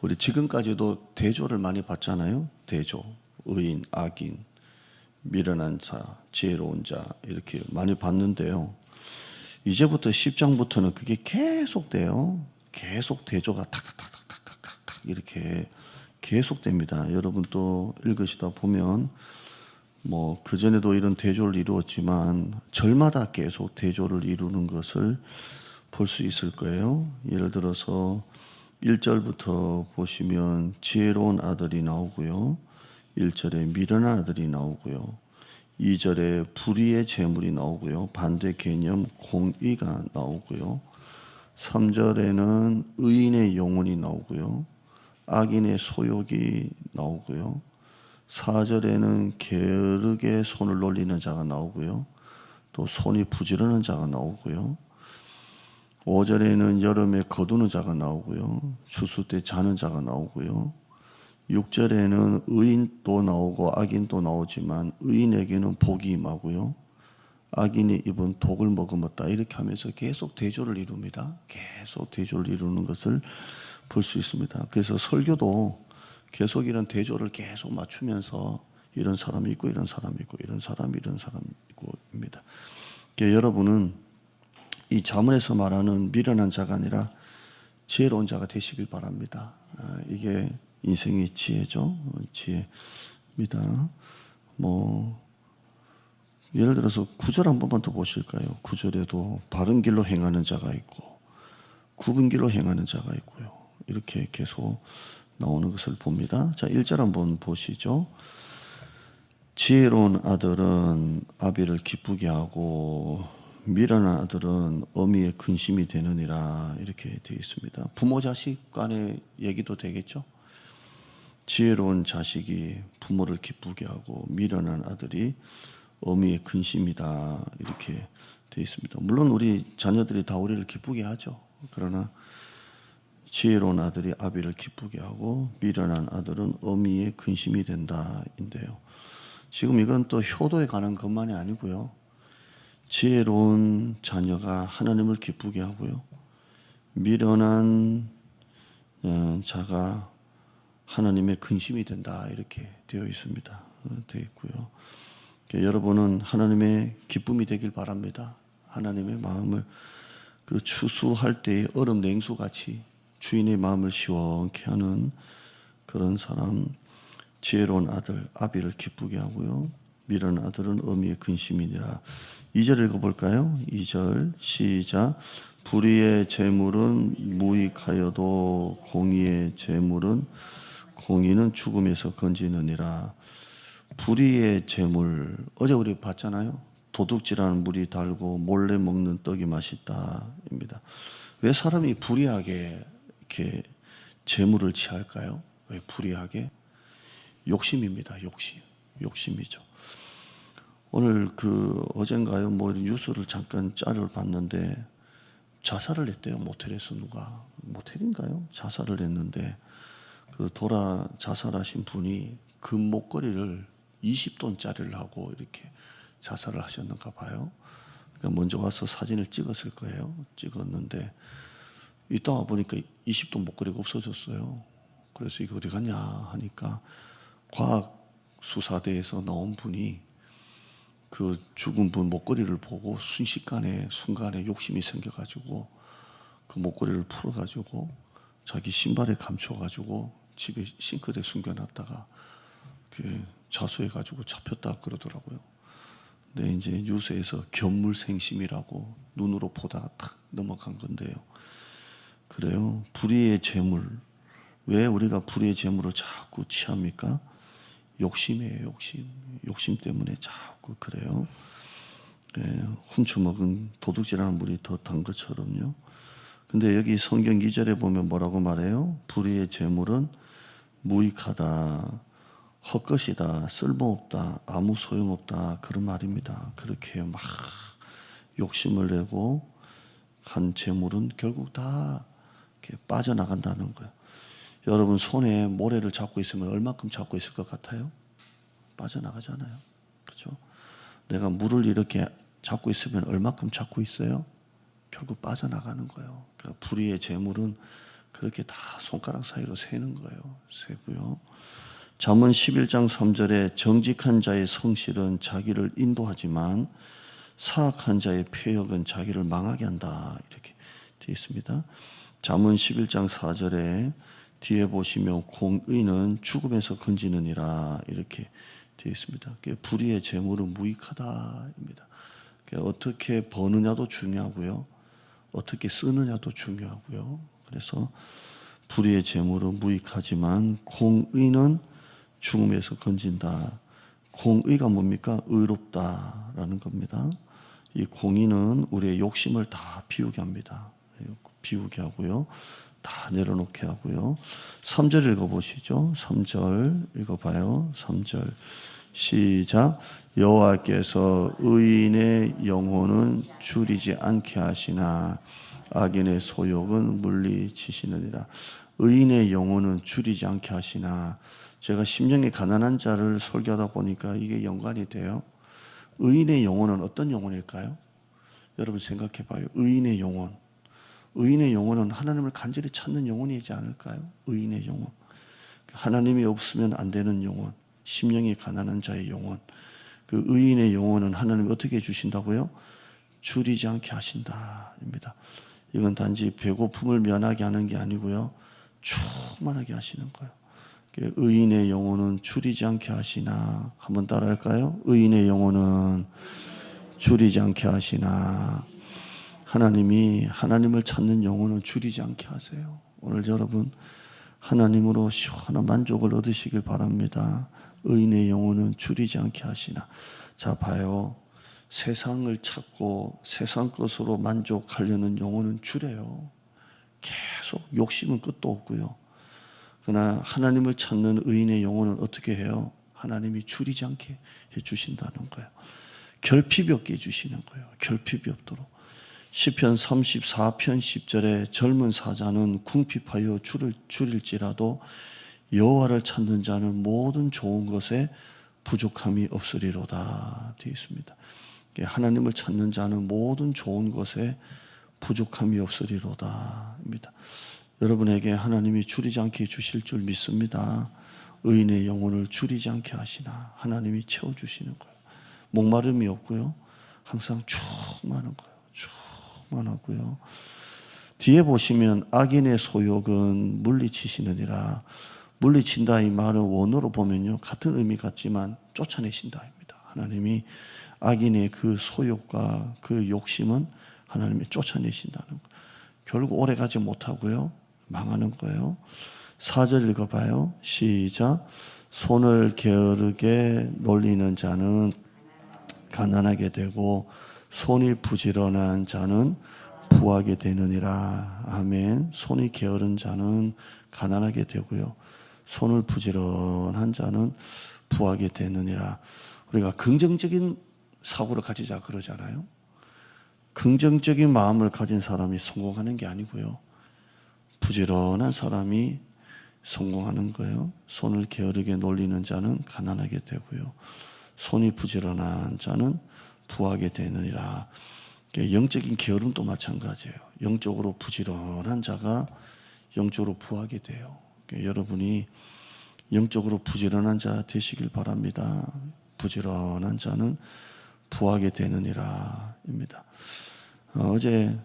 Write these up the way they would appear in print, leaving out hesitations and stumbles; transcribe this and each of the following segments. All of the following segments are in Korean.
우리 지금까지도 대조를 많이 봤잖아요. 대조, 의인, 악인, 미련한 자, 지혜로운 자 이렇게 많이 봤는데요. 이제부터 10장부터는 그게 계속 돼요. 계속 대조가 탁탁탁탁탁탁탁 이렇게 계속됩니다. 여러분 또 읽으시다 보면 뭐 그전에도 이런 대조를 이루었지만 절마다 계속 대조를 이루는 것을 볼 수 있을 거예요. 예를 들어서 1절부터 보시면 지혜로운 아들이 나오고요. 1절에 미련한 아들이 나오고요. 2절에 불의의 재물이 나오고요. 반대 개념 공의가 나오고요. 3절에는 의인의 영혼이 나오고요. 악인의 소욕이 나오고요. 4절에는 게으르게 손을 놀리는 자가 나오고요. 또 손이 부지런한 자가 나오고요. 5절에는 여름에 거두는 자가 나오고요. 추수 때 자는 자가 나오고요. 6절에는 의인도 나오고 악인도 나오지만 의인에게는 복이 임하고요. 악인이 입은 독을 머금었다. 이렇게 하면서 계속 대조를 이룹니다. 계속 대조를 이루는 것을 볼 수 있습니다. 그래서 설교도 계속 이런 대조를 계속 맞추면서 이런 사람이 있고 이런 사람이 있고 이런 사람이 있고입니다. 그러니까 여러분은 이 자문에서 말하는 미련한 자가 아니라 지혜로운 자가 되시길 바랍니다. 이게 인생의 지혜죠. 지혜입니다. 뭐 예를 들어서 9절 한 번만 더 보실까요? 9절에도 바른 길로 행하는 자가 있고 굽은 길로 행하는 자가 있고요. 이렇게 계속 나오는 것을 봅니다. 자, 1절 한번 보시죠. 지혜로운 아들은 아비를 기쁘게 하고 미련한 아들은 어미의 근심이 되느니라. 이렇게 되어 있습니다. 부모 자식 간의 얘기도 되겠죠. 지혜로운 자식이 부모를 기쁘게 하고 미련한 아들이 어미의 근심이다. 이렇게 되어 있습니다. 물론 우리 자녀들이 다 우리를 기쁘게 하죠. 그러나 지혜로운 아들이 아비를 기쁘게 하고 미련한 아들은 어미의 근심이 된다. 인데요. 지금 이건 또 효도에 관한 것만이 아니고요. 지혜로운 자녀가 하나님을 기쁘게 하고요. 미련한 자가 하나님의 근심이 된다. 이렇게 되어 있습니다. 되어 있고요. 여러분은 하나님의 기쁨이 되길 바랍니다. 하나님의 마음을 그 추수할 때의 얼음 냉수 같이 주인의 마음을 시원케 하는 그런 사람, 지혜로운 아들 아비를 기쁘게 하고요. 미련한 아들은 어미의 근심이니라. 2절 읽어볼까요? 2절 시작. 불의의 재물은 무익하여도 공의의 재물은 공의는 죽음에서 건지느니라. 불의의 재물, 어제 우리 봤잖아요. 도둑질하는 물이 달고 몰래 먹는 떡이 맛있다입니다. 왜 사람이 불의하게 이렇게 재물을 취할까요? 왜 불의하게? 욕심입니다. 욕심이죠. 오늘 어젠가요? 뭐 뉴스를 잠깐 짤을 봤는데 자살을 했대요. 모텔에서 누가 모텔인가요? 자살을 했는데 자살하신 분이 금 목걸이를 20돈짜리를 하고 이렇게 자살을 하셨는가 봐요. 그러니까 먼저 와서 사진을 찍었을 거예요. 찍었는데 이따 와 보니까 20돈 목걸이가 없어졌어요. 그래서 이거 어디 갔냐 하니까 과학수사대에서 나온 분이 그 죽은 분 목걸이를 보고 순식간에 순간에 욕심이 생겨가지고 그 목걸이를 풀어가지고 자기 신발에 감춰가지고 집에 싱크대에 숨겨놨다가 자수해가지고 잡혔다 그러더라고요. 근데 이제 뉴스에서 견물생심이라고 눈으로 보다가 탁 넘어간 건데요. 그래요. 불의의 재물. 왜 우리가 불의의 재물을 자꾸 취합니까? 욕심이에요. 욕심 때문에 자꾸 그래요. 훔쳐먹은 도둑질하는 물이 더 단 것처럼요. 근데 여기 성경 2절에 보면 뭐라고 말해요? 불의의 재물은 무익하다, 헛것이다, 쓸모없다, 아무 소용없다 그런 말입니다. 그렇게 막 욕심을 내고 한 재물은 결국 다 이렇게 빠져나간다는 거예요. 여러분 손에 모래를 잡고 있으면 얼마큼 잡고 있을 것 같아요? 빠져나가잖아요. 그렇죠? 내가 물을 이렇게 잡고 있으면 얼마큼 잡고 있어요? 결국 빠져나가는 거예요. 그러니까 불의의 재물은 그렇게 다 손가락 사이로 세는 거예요. 세고요. 잠언 11장 3절에 정직한 자의 성실은 자기를 인도하지만 사악한 자의 폐역은 자기를 망하게 한다. 이렇게 되어 있습니다. 잠언 11장 4절에 뒤에 보시면 공의는 죽음에서 건지느니라 이렇게 되어 있습니다. 불의의 재물은 무익하다입니다. 어떻게 버느냐도 중요하고요. 어떻게 쓰느냐도 중요하고요. 그래서 불의의 재물은 무익하지만 공의는 죽음에서 건진다. 공의가 뭡니까? 의롭다라는 겁니다. 이 공의는 우리의 욕심을 다 비우게 합니다. 비우게 하고요. 다 내려놓게 하고요. 3절 읽어보시죠. 3절 읽어봐요. 3절 시작. 여호와께서 의인의 영혼은 줄이지 않게 하시나 악인의 소욕은 물리치시느니라. 의인의 영혼은 줄이지 않게 하시나. 제가 심령이 가난한 자를 설교하다 보니까 이게 연관이 돼요. 의인의 영혼은 어떤 영혼일까요? 여러분 생각해 봐요. 의인의 영혼. 의인의 영혼은 하나님을 간절히 찾는 영혼이지 않을까요? 의인의 영혼. 하나님이 없으면 안 되는 영혼. 심령이 가난한 자의 영혼. 그 의인의 영혼은 하나님이 어떻게 해주신다고요? 줄이지 않게 하신다입니다. 이건 단지 배고픔을 면하게 하는 게 아니고요. 충만하게 하시는 거예요. 의인의 영혼은 줄이지 않게 하시나. 한번 따라할까요? 의인의 영혼은 줄이지 않게 하시나. 하나님이 하나님을 찾는 영혼은 줄이지 않게 하세요. 오늘 여러분 하나님으로 시원한 만족을 얻으시길 바랍니다. 의인의 영혼은 줄이지 않게 하시나. 자 봐요. 세상을 찾고 세상 것으로 만족하려는 영혼은 줄여요. 계속 욕심은 끝도 없고요. 그러나 하나님을 찾는 의인의 영혼은 어떻게 해요? 하나님이 줄이지 않게 해주신다는 거예요. 결핍이 없게 해주시는 거예요. 결핍이 없도록. 시편 34편 10절에 젊은 사자는 궁핍하여 줄일지라도 여호와를 찾는 자는 모든 좋은 것에 부족함이 없으리로다 되어 있습니다. 하나님을 찾는 자는 모든 좋은 것에 부족함이 없으리로다입니다. 여러분에게 하나님이 줄이지 않게 해주실 줄 믿습니다. 의인의 영혼을 줄이지 않게 하시나. 하나님이 채워주시는 거예요. 목마름이 없고요. 항상 충만한 거예요. 충만하고요. 뒤에 보시면 악인의 소욕은 물리치시느니라. 물리친다 이 말은 원어로 보면요. 같은 의미 같지만 쫓아내신다입니다. 하나님이 악인의 그 소욕과 그 욕심은 하나님이 쫓아내신다는 거예요. 결국 오래 가지 못하고요. 망하는 거예요. 4절 읽어봐요. 시작. 손을 게으르게 놀리는 자는 가난하게 되고 손이 부지런한 자는 부하게 되느니라. 아멘. 손이 게으른 자는 가난하게 되고요. 손을 부지런한 자는 부하게 되느니라. 우리가 긍정적인 사고를 가지자 그러잖아요. 긍정적인 마음을 가진 사람이 성공하는 게 아니고요. 부지런한 사람이 성공하는 거예요. 손을 게으르게 놀리는 자는 가난하게 되고요. 손이 부지런한 자는 부하게 되느니라. 영적인 게으름도 마찬가지예요. 영적으로 부지런한 자가 영적으로 부하게 돼요. 여러분이 영적으로 부지런한 자 되시길 바랍니다. 부지런한 자는 부하게 되느니라입니다. 어제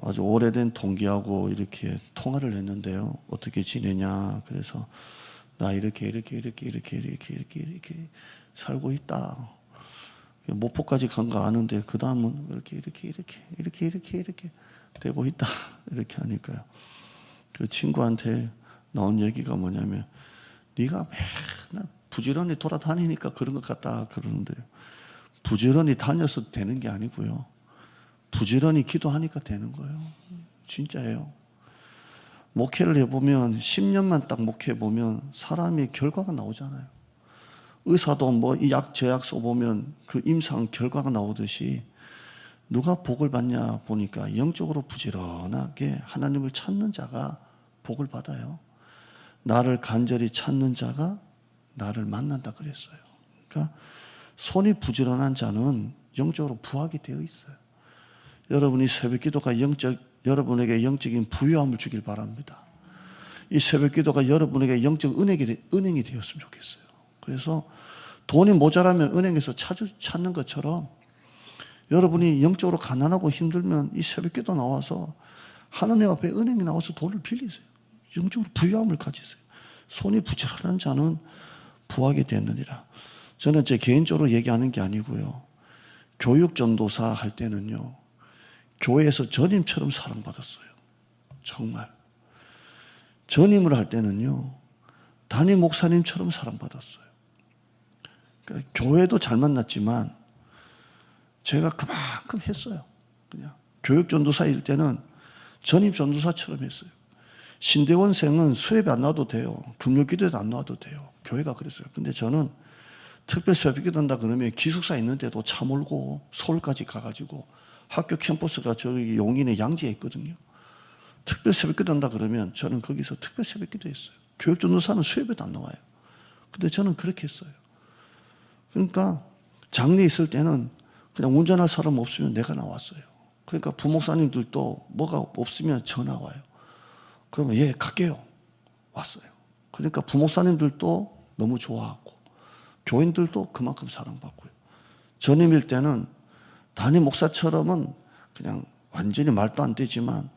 아주 오래된 동기하고 이렇게 통화를 했는데요. 어떻게 지내냐? 그래서 나 이렇게 살고 있다. 목포까지 간 거 아는데 그 다음은 이렇게 되고 있다. 이렇게 하니까요. 그 친구한테 나온 얘기가 뭐냐면 네가 맨날 부지런히 돌아다니니까 그런 것 같다 그러는데요. 부지런히 다녀서 되는 게 아니고요. 부지런히 기도하니까 되는 거예요. 진짜예요. 목회를 해보면 10년만 딱 목회해보면 사람의 결과가 나오잖아요. 의사도 뭐 이 약 제약 써보면 그 임상 결과가 나오듯이 누가 복을 받냐 보니까 영적으로 부지런하게 하나님을 찾는 자가 복을 받아요. 나를 간절히 찾는 자가 나를 만난다 그랬어요. 그러니까 손이 부지런한 자는 영적으로 부하게 되어 있어요. 여러분이 새벽 기도가 영적 여러분에게 영적인 부유함을 주길 바랍니다. 이 새벽 기도가 여러분에게 영적 은행이 되었으면 좋겠어요. 그래서 돈이 모자라면 은행에서 찾는 것처럼 여러분이 영적으로 가난하고 힘들면 이 새벽 기도 나와서 하나님 앞에 은행에 나와서 돈을 빌리세요. 영적으로 부유함을 가지세요. 손이 부지런한 자는 부하게 되느니라. 저는 제 개인적으로 얘기하는 게 아니고요. 교육 전도사 할 때는요. 교회에서 전임처럼 사랑받았어요. 정말. 전임을 할 때는요. 담임 목사님처럼 사랑받았어요. 그러니까 교회도 잘 만났지만 제가 그만큼 했어요. 그냥 교육 전도사일 때는 전임 전도사처럼 했어요. 신대원생은 수업에 안 나와도 돼요. 금요기도에도 안 나와도 돼요. 교회가 그랬어요. 근데 저는 특별 새벽기도 한다 그러면 기숙사 있는데도 차 몰고 서울까지 가가지고 학교 캠퍼스가 저기 용인에 양지에 있거든요. 특별 새벽기도 한다 그러면 저는 거기서 특별 새벽기도 했어요. 교육 전도사는 수업에도 안 나와요. 근데 저는 그렇게 했어요. 그러니까 장례 있을 때는 그냥 운전할 사람 없으면 내가 나왔어요. 그러니까 부목사님들도 뭐가 없으면 전화 와요. 그러면 예, 갈게요. 왔어요. 그러니까 부목사님들도 너무 좋아하고 교인들도 그만큼 사랑받고요. 전임일 때는 담임 목사처럼은 그냥 완전히 말도 안 되지만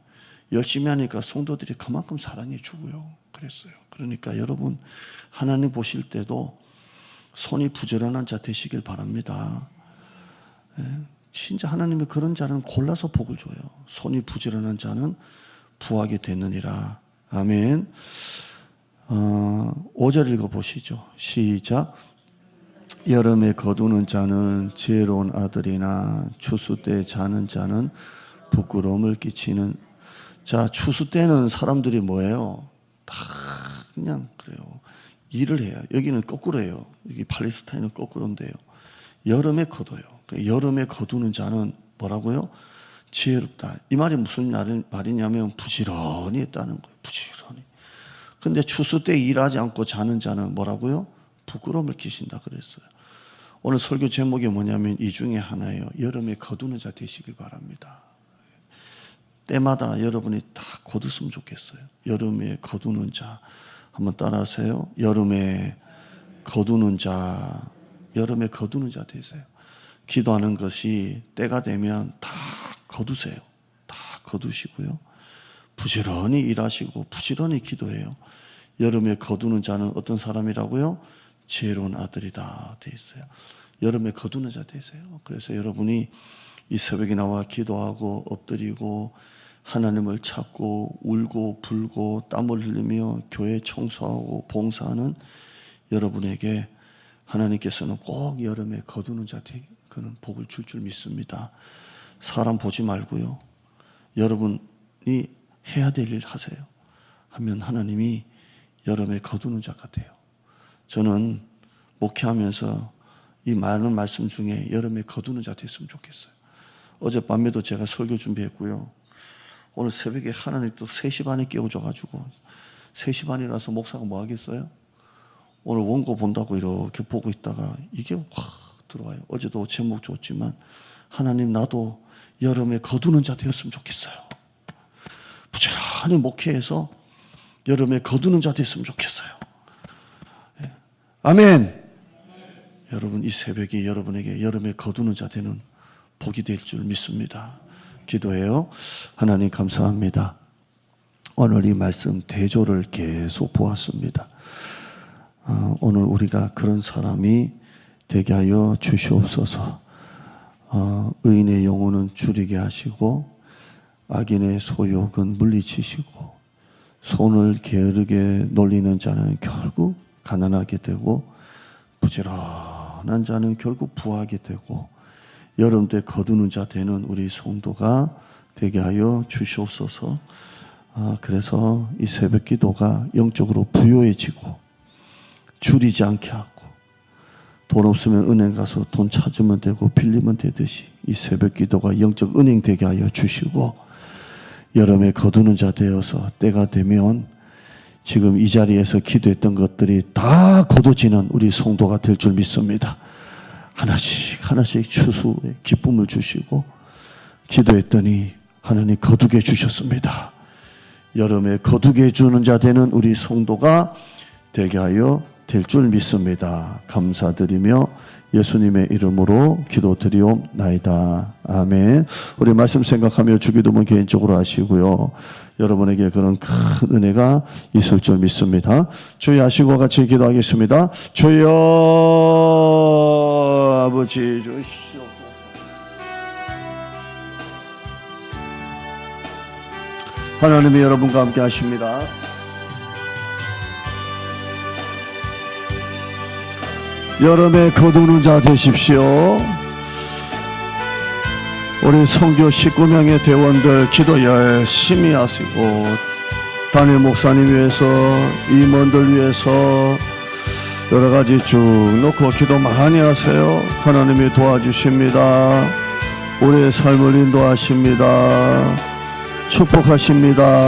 열심히 하니까 성도들이 그만큼 사랑해 주고요. 그랬어요. 그러니까 여러분 하나님 보실 때도 손이 부지런한 자 되시길 바랍니다. 진짜 하나님이 그런 자는 골라서 복을 줘요. 손이 부지런한 자는 부하게 되느니라. 아멘. 5절 읽어보시죠. 시작. 여름에 거두는 자는 지혜로운 아들이나 추수 때 자는 자는 부끄러움을 끼치는. 자, 추수 때는 사람들이 뭐예요? 다 그냥 그래요. 일을 해요. 여기는 거꾸로 해요. 여기 팔레스타인은 거꾸로인데요. 여름에 거둬요. 여름에 거두는 자는 뭐라고요? 지혜롭다. 이 말이 무슨 말이냐면 부지런히 했다는 거예요. 부지런히. 근데 추수 때 일하지 않고 자는 자는 뭐라고요? 부끄러움을 끼친다 그랬어요. 오늘 설교 제목이 뭐냐면 이 중에 하나예요. 여름에 거두는 자 되시길 바랍니다. 때마다 여러분이 다 거두었으면 좋겠어요. 여름에 거두는 자. 한번 따라하세요. 여름에 거두는 자. 여름에 거두는 자 되세요. 기도하는 것이 때가 되면 다 거두세요. 다 거두시고요. 부지런히 일하시고 부지런히 기도해요. 여름에 거두는 자는 어떤 사람이라고요? 지혜로운 아들이다 돼 있어요. 여름에 거두는 자 되세요. 그래서 여러분이 이 새벽에 나와 기도하고 엎드리고 하나님을 찾고 울고 불고 땀을 흘리며 교회 청소하고 봉사하는 여러분에게 하나님께서는 꼭 여름에 거두는 자 그는 복을 줄 믿습니다. 사람 보지 말고요. 여러분이 해야 될 일 하세요. 하면 하나님이 여름에 거두는 자가 돼요. 저는 목회하면서 이 많은 말씀 중에 여름에 거두는 자 됐으면 좋겠어요. 어젯밤에도 제가 설교 준비했고요. 오늘 새벽에 하나님 또 3시 반에 깨워줘가지고 3시 반이라서 목사가 뭐 하겠어요? 오늘 원고 본다고 이렇게 보고 있다가 이게 확 들어와요. 어제도 제목 줬지만 하나님 나도 여름에 거두는 자 되었으면 좋겠어요. 부지런히 목회해서 여름에 거두는 자 됐으면 좋겠어요. 예. 아멘. 여러분 이 새벽이 여러분에게 여름에 거두는 자 되는 복이 될 줄 믿습니다. 기도해요. 하나님 감사합니다. 오늘 이 말씀 대조를 계속 보았습니다. 오늘 우리가 그런 사람이 되게 하여 주시옵소서. 의인의 영혼은 줄이게 하시고 악인의 소욕은 물리치시고 손을 게으르게 놀리는 자는 결국 가난하게 되고 부지런한 자는 결국 부하게 되고 여름 때 거두는 자 되는 우리 성도가 되게 하여 주시옵소서. 그래서 이 새벽 기도가 영적으로 부요해지고 줄이지 않게 하고 돈 없으면 은행 가서 돈 찾으면 되고 빌리면 되듯이 이 새벽 기도가 영적 은행 되게 하여 주시고 여름에 거두는 자 되어서 때가 되면 지금 이 자리에서 기도했던 것들이 다 거둬지는 우리 성도가 될 줄 믿습니다. 하나씩 하나씩 추수의 기쁨을 주시고 기도했더니 하나님 거두게 주셨습니다. 여름에 거두게 주는 자 되는 우리 성도가 되게 하여 될 줄 믿습니다. 감사드리며 예수님의 이름으로 기도드리옵나이다. 아멘. 우리 말씀 생각하며 주기도문 개인적으로 하시고요. 여러분에게 그런 큰 은혜가 있을 줄 믿습니다. 주여 하시고 같이 기도하겠습니다. 주여 아버지 주시옵소서. 하나님이 여러분과 함께 하십니다. 여름에 거두는 자 되십시오. 우리 선교 19명의 대원들 기도 열심히 하시고 담임 목사님 위해서 임원들 위해서 여러 가지 쭉 놓고 기도 많이 하세요. 하나님이 도와주십니다. 우리의 삶을 인도하십니다. 축복하십니다.